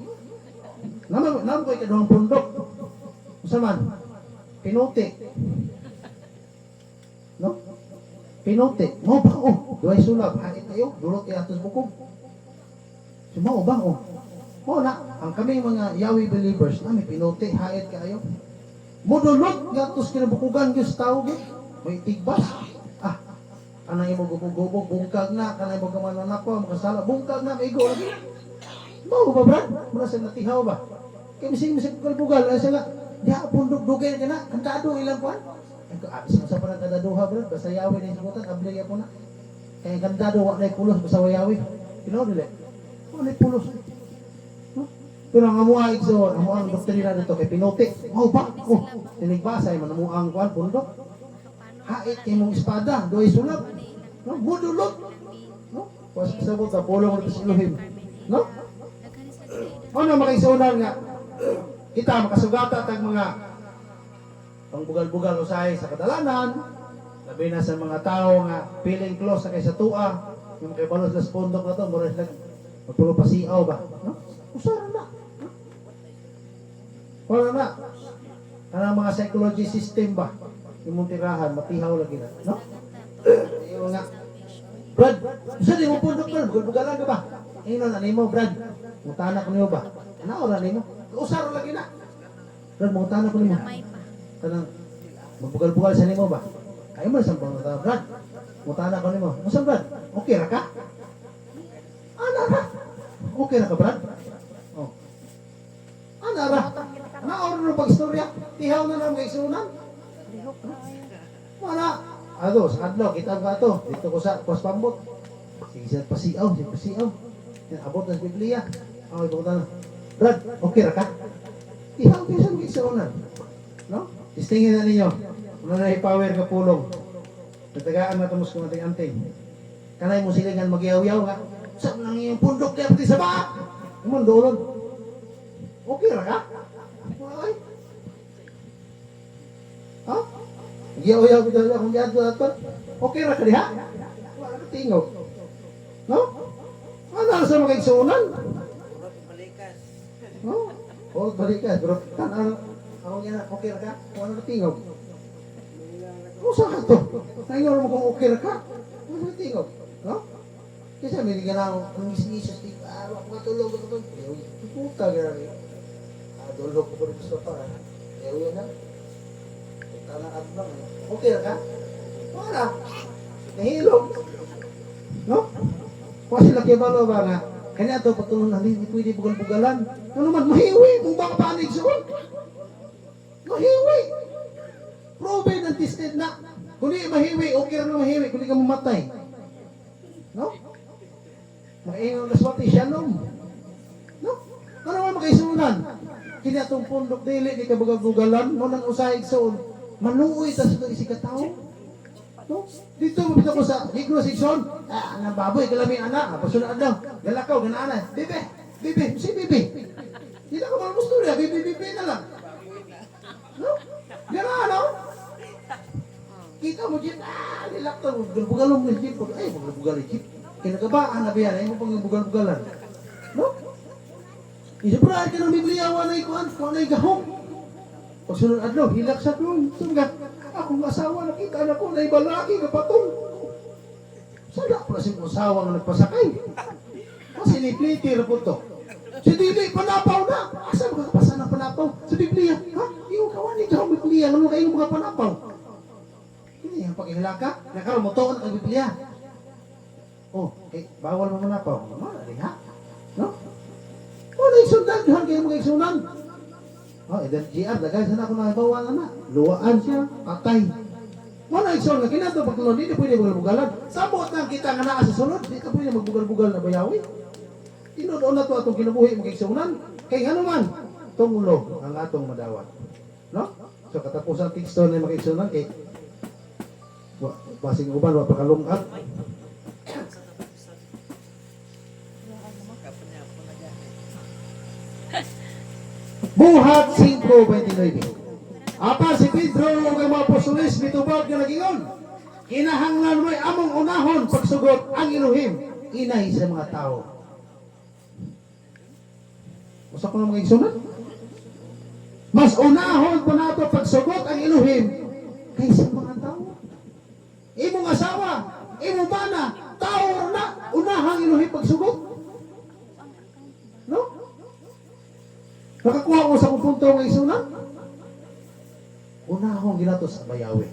Naman ko ikaduhang pundok. Usaman? Pinuti. No? Pinuti. Mo ba o? Duway sulab. Hait kayo. Dulot kayo atos bukog. Mo ba o? Mo na. Ang kaming mga Yahweh believers namin pinuti. Hait kayo. Mo dulot. Gatos kinabukugan. Diyos tao. May tigbas. Kanang imo gubog-gubog. Bungkag na. Kanang imo kamanan ako. Makasala. Bungkag na. Maigo lagi. Mo ba brad? Muna sa natihaw ba? Kaya mising bugal-bugal. Ay sila. Diha pundok dugay ka na. Kantado ilang kuhan. Abis mo sa parang kadaduha bro. Basta Yahweh na isukutan. Abli ako na. Kaya kantado wak na pulos. Basta Yahweh. Pinaw nila. Wak na pulos. Pero ang amuha igsoon. Amuha ang doktrina dito. Kaya pinuti. Ba? Tinigbasay. Manamuang kuhan. Pundok. Hait kay mong espada. Doy sulap. Budulot. Pasabot na. Pulong na siluhim. Ano makaisunan nga? Kita makasugata tag mga pangbugal-bugal usay sa kadalanan, labi na sa mga tao nga feeling close na kay sa tua, yung kay balos na spondok na to, mura sila magpulo pasiaw ba? Usara na. Wala na. Kanang mga psychology system ba? Yung mong tirahan, matihaw lagi na. No? Yung nga. Brad, saan yung pundok Brad? Bugal-bugalan ka ba? Ino na mo, Brad. Mutana ko niyo ba? Naora nimo. Usaro lagi na. Brad, mutana ko nimo. Kanang magbugal-bugal sa nimo ba? Ay mo sa pangata, Brad. Mutana ko nimo. Musa Brad? Okay ra ka? Ana ra. Okay ra ka, Brad? Oh. Ana ra. Naora no pag istorya. Tihaw na lang kay sunan. Wala. Sa adlaw kita ka to. Dito ko sa Pambot. Sige sa pasiaw, abot ng Biblia. Ay, bukan. Brad, okay ra ka? Ihaw kayo sa mga isunan. No? Istingin na ninyo. Kung na i-power ka pulong. Natagaan na tumus kung ating-anting. Kanay mo silingan mag-yaw-yaw nga. Saan nang iyong pundok niya pati sa baa? Naman, doon. Okay ra ka? Ay. Ha? Mag-yaw-yaw ko dahil akong gado. Okay ra ka diha? Wala ka tingog. No? Ano sa mga isunan? Balikas. Pero ako nga, okay ra ka? Kung ano natingog? Saan ka to? Naingaw mo kung okay ra ka? Ano natingog? No? Kasi may ganang ang ngis-ngisos di pa. Ako matulog ako to. Puta gano'n. Dulog ko rin sa pa. Yun na. Tanang adbang. Okay ra ka? Wala. Nahilog. No? Kasi laki balo ba nga? Kanya ito patulong na hindi pwede bugal-bugalan. Ano naman, mahiwi. Kung baka panig soon. Mahiwi. Proven and tested na. Kung di mahiwi, okay na mahiwi. Kung di ka mamatay. No? Maingon na swati siya nung. No? Ano naman makaisunan? Kanya itong pundok dili, di ka bugal-bugalan. Nung usahig soon, manuoy tas ito isikataw. No? Dito mabita ko sa Negro section. Ang baboy, kalami anak. Pasunod daw. Galakaw, ganaan. Bibi. Si Bibi. Hindi na ka gusto niya. Bibi na lang. No? Ganaan, no? Kita mo, Jeep. Nilakta mo. Bugalong ng Jeep. Ay, bugal ng Jeep. Kinagabaan na ba yan? Ay mo pang bugal-bugalan. No? Isipurahan ka ng Biblia. Wanay kuhan. Wanay gahong. Pasunod adlaw. Hilak sa doon. Sungga. Akong asawa, nakita na ko, naibalaki ka patong. Sada pala si asawa nga nagpasakay. Kasi ni-pliti na po to. Si Dili, panapaw na. Asa mga kapasa ng panapaw? Sa Biblia. Ha? Iyong kawanin ka ang Biblia. Ano kayong mga panapaw? Hindi yung pag-ihilaka. Nakaroon mo to ang Biblia. Bawal mo manapaw. Mali ha? No? Wala yung sundan. Dihan kayo mga isunan. Then GR, dagay sana ako nakibawang na. Luwaan siya, patay. Wala iksyon nga, kinato pagtulon, hindi pwede bugal-bugalan. Sabot lang kita nga naa sa sunod, hindi ka pwede magbugal-bugal na bayawi. Tinudoon na ito atong kinabuhi mag-iksunan. Kaya nga naman, tunglo ang atong madawat. No? So katapusan teksto na mag-iksunan, kay basing uban, wapakalungkat. Buhat 5:29. Apa si Pedro ug ang mga apostoles mitubag nga nagingon. Kinahanglan mo'y among unahon pagsugot ang Elohim inay sa mga tao. Usa ko na mga igsoon. Mas unahon pa nato pagsugot ang Elohim kaysa mga tao. Imong asawa, imong bana, tao na unahang Elohim pagsugot. No? Nakakuha ko sa kong punto ng isuna? Unahong ginatos sa bayawi.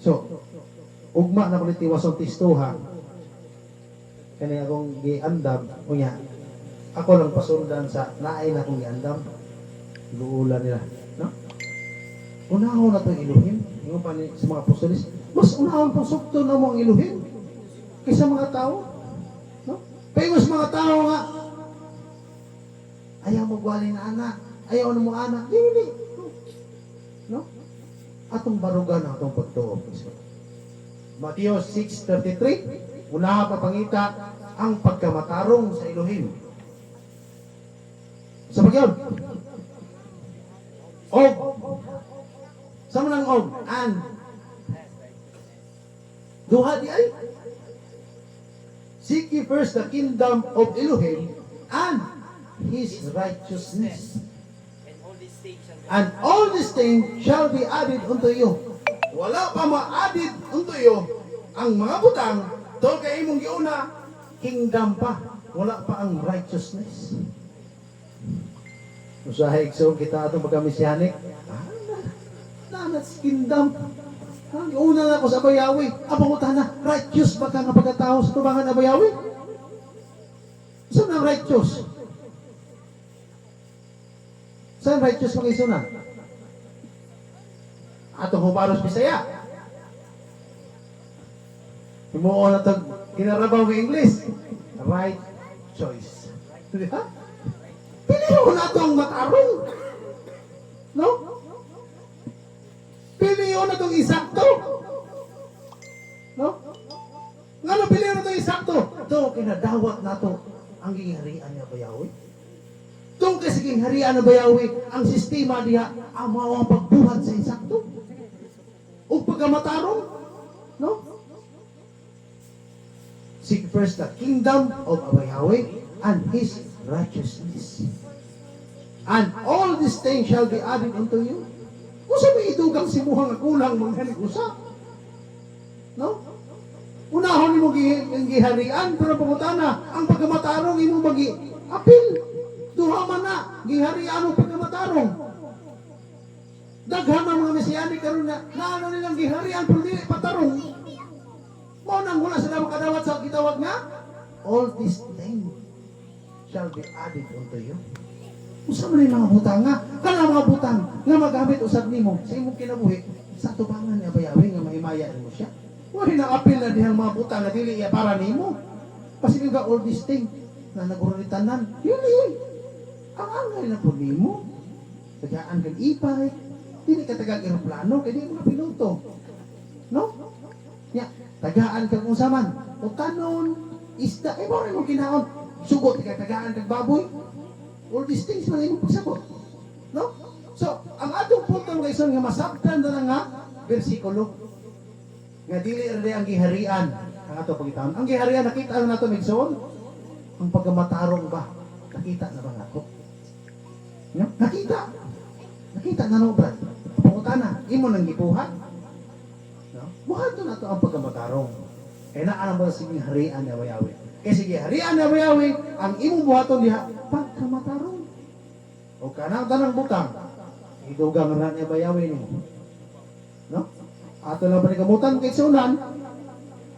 So, ugma na kulit tiwasong tistuha. Kani akong giandam, kunya, ako lang pasundan sa naay na akong giandam. Luula nila. No? Unahon na itong Elohim. Yung pa sa mga apostolis, mas unahon pang sukto na mga Elohim kaysa mga tao. No? Pero sa mga tao nga, ayaw magwali na anak. Ayaw na mo anak. Dili. No? Atong barugan ang atong pagtuo. Mateo 6:33, una papangita ang pagkamatarong sa Elohim. Sa bagyon. Og. Sa manang og. And. Duha di ay. Seek ye first the kingdom of Elohim and His righteousness. And all these things shall be added unto you. Wala pa ma-added unto you ang mga butang tol kay imong giuna kingdom pa. Wala pa ang righteousness. Usahay so kita atong pagka-messianic. That's kingdom. Una na ako sa Abayawi. Apang na, righteous ba ka nga pagkatao sa tubangan na Abayawi? Saan ang righteous? Saan righteous mga isuna? Atong hubaros Bisaya. Himuon na itong kinarabaw ng English. Right choice. Di ba? Piliho na itong matarong. No? Piliho na itong isakto. No? Nga na piliho na itong isakto. Ito, kinadawat na ito ang giharian niya Bayawi. Itong kasi harian na Bayawi, ang sistema niya, ang mga pagbuhat sa insakto. O pagkamatarong. No? Seek first the kingdom of Yahweh and His righteousness. And all these things shall be added unto you. Kung sabi itugang simuhang kulang manghanig usap. No? Unahon mo giharian, pero pangutana, ang pagkamatarong imo magi-apil. Duha man na, giharian ang pagkamatarong. Daghan ang mga Mesianic karon na naano nilang giharian pero dili patarong. Mao nang wala sila makadawat sa gitawag nga, all these things shall be added unto you. Usa man mga butang nga, kana mga butang nga magamit usab nimo sa imong kinabuhi sa tubangan ni Abayawi nga mahimaya mo siya. Wala na apil na dihang mga butang na dili iya para nimo. Kasi nga all these things na naguritanan, yun. Ang angay na po nimo. Tagaan kang ipay. Dili ka tagang aeroplano, kaya di mo na piloto. No? Ya, tagaan kang usaman. O kanon, isda, mo rin mo kinaon. Sugot ka tagaan kang baboy. All these things man imong pagsabot. No? So, ang atong punto ng ison nga masabtan na nga bersikulo. Nga dili rin ang giharian ang atong pagitaon. Ang giharian nakita na nato migsoon. Ang pagkamatarong ba? Nakita na ba nato? No? Nakita na no, brad. Pangutana, imo nang gibuhat. No? Buhat na to ang pagkamatarong. Kaya naalam mo sige harian na Bayawi. Kaya sige harian na Bayawi, ang imong buhaton diha pagkamatarong. O kanang tanang butang, idugang na ni Bayawi nimo. No? Ato lang panikamutan kay sunan.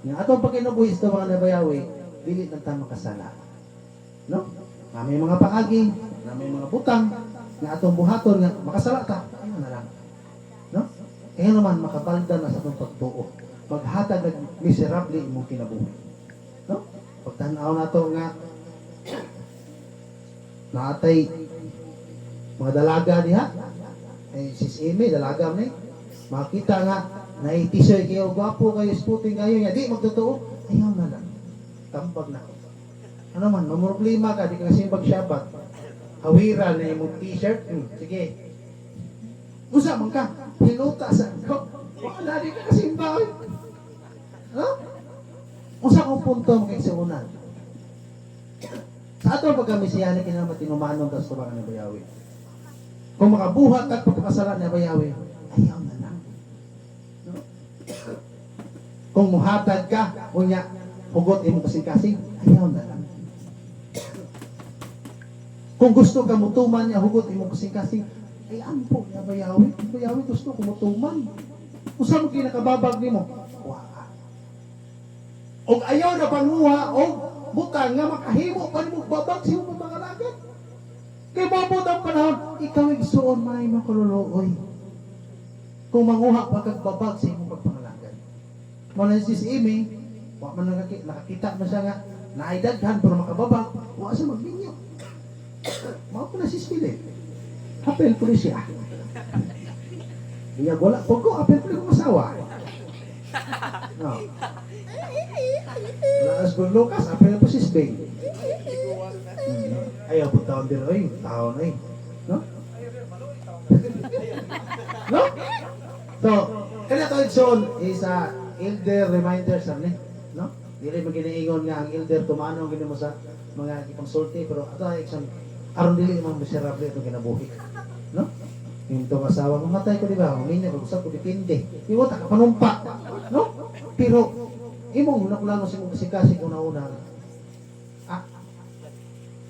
Nga ato pagkinabuhi sa mga Bayawi, dili nang ta makasala. No? Na may mga paagi, na may mga butang, na atong buhaton nga makasala ta, ano na lang. No? Kaya naman makabalda na sa atong pagtuo. Maghatag ng miserable imong kinabuhi. No? Pagtanaw na to nga naatay mga dalaga diha. Sis Amy, dalaga ni. Makita nga naitisoy kayo, gwapo kayo, sputing kayo, nga di magtotoo, ayaw na lang. Tambag na. Ano man, mamroblema ka, di ka kasi magsyabat. hawiran na imong t-shirt. Sige. Usa man ka, hinuta sa ko. Wala di ka kasimbaw. No? Usa kong punto mo kay suunan. Sa ato pagkamisiyahan kinama tinumanon tas tubangan ng bayawi. Kung makabuhat at pagpakasalan ng bayawi, ayaw na lang. No? Kung muhatag ka, unya, hugot imong kasing-kasing, ayaw na lang. Kung gusto ka mutuman niya, hugot imong kasing-kasing, ay ampo niya bayawi. Bayawi gusto kumutuman. Kung saan mo kinakababag ni mo, wala. Og ayaw na panguha, og butang nga makahimo pa mo babag siya mo mga lagat. Kay mabot ang panahon, ikaw igsuon may makaluluoy. Kung manguha pa kag babag sa imong pagpangalagan. Mao si Amy, wa man nakakita man siya nga naidaghan pero makababag, wa siya magbinyo. Mao ko na si Philip. Apel ko siya. Niya wala po ko, apel ko masawa. No. Laas ko Lucas, apel po si Spain. Ayaw po taon din, oy, taon ay. No? No? So, kaya to Edson is a elder reminder sa ni, no? Dili maginiingon nga ang elder tumano gini mo sa mga ipangsulti pero ato ay Edson aron dili man miserable ito kinabuhi. No? Yung itong asawa, mamatay ko di ba? Uminya, pag-usap ko dipindi. Iwa, panumpa. No? Pero, imong nakulano sa imong kasing-kasing una-una.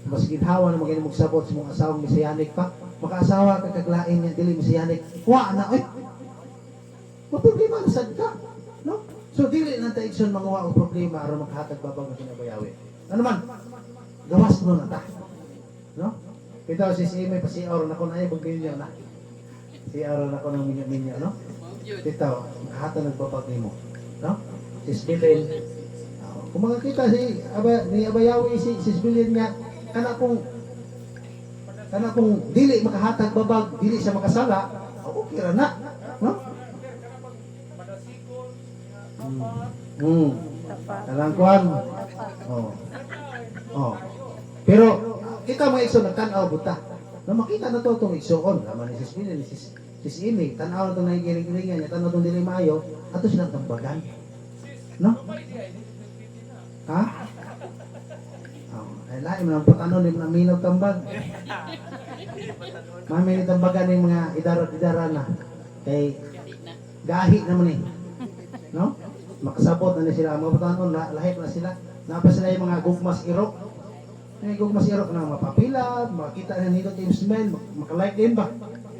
Mas ginhawa na magaling magsabot sa imong asawang mesiyanik pa. Makaasawa ka kaglain niya, dili mesiyanik. Wa na, oy! Maproblema na sad ka. No? So, dili na tayo ikson manguha o problema aron makahatag babag na kinabayawi. Ano man? Gawas mo na ta. No? Ito si Amy, pasiaw na ko na ibang ninyo na. Siaw na ko ng minyo-minyo, no? Ito, makahata nagbabag mo. No? Si Sbilin. Kung makakita ni Abayawi, si Sbilin nga, kana kung dili makahatag babag, dili siya makasala, okay ra na. No? Talangkuan. Oh. Pero, kita mga igsoon, nagtanaw buta. Na makita na to itong igsoon. Naman ni Sis Mili, ni Sis Amy, tanaw na itong nagigiling-gilingan niya, tanaw itong dili maayo, ato silang tambagan. No? Ha? Ay lain mo ng putanon, yung naminaw tambag. Mami tambagan ng mga idara-idara na. Kay gahi naman eh. No? Makasabot na sila. Mga putanon, lahip na sila. Napa sila yung mga gugmas irok. Yung gugmas irok na mapapila, makita na nito team smell, makalike din ba?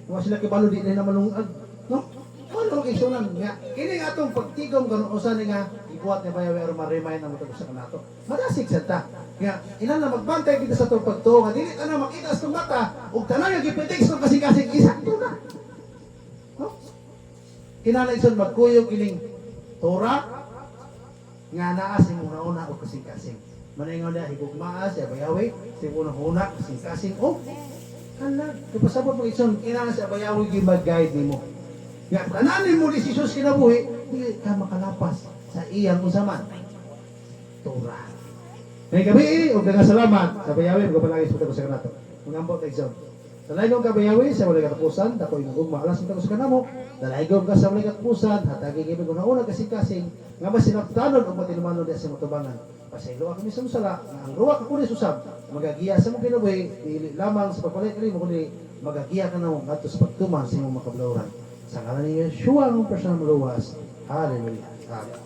Mga sila kibalo di na malungag. No? Ano ang isunan nga? Kini nga itong pagtigom kung usan nga ibuhat niya bayaw pero ma-remind na matapos sa kanato. Madasig sa ta. Nga, ilan na magbantay kita sa itong pagtuwa. Dili ka na makita sa itong mata o tanang yung gipitik sa kasing-kasing isakto na. No? Kinala ison magkuyog iling tora nga naas yung una-una o kasing-kasing. Maningon na higugmaas, siya bayawi, siya unang-una, kasing-kasing o hala, kapasabot mo ison, kinala siya bayawi mag-guide ni mo. Nga, tananin mo ni Jesus kinabuhi, hindi ka makalapas sa iyang usaman. Torah. Ngayon gabi, huwag ka salamat. Sa bayawi, magpapalagi sa ko sa kanato. Mangambot na exam. Dalaygong ka bayawi, sa walay katapusan, dako yung gugma, alas mo sa kanamo. Dalaygong ka sa walay katapusan, hataging ibig ko na una kasing-kasing, nga ba sinaptanon o matinumanon din sa matubangan. Pasaylo ako mismo sala, nga ang ruwa ka kunin susab, magagiya sa mong kinabuhi, dili lamang sa pagpalit rin mo kundi magagiya ka na mo ato sa pagtuman sa imong makablawran. Sa ngalan ni Yeshua ang personal maluwas. Hallelujah. Amen.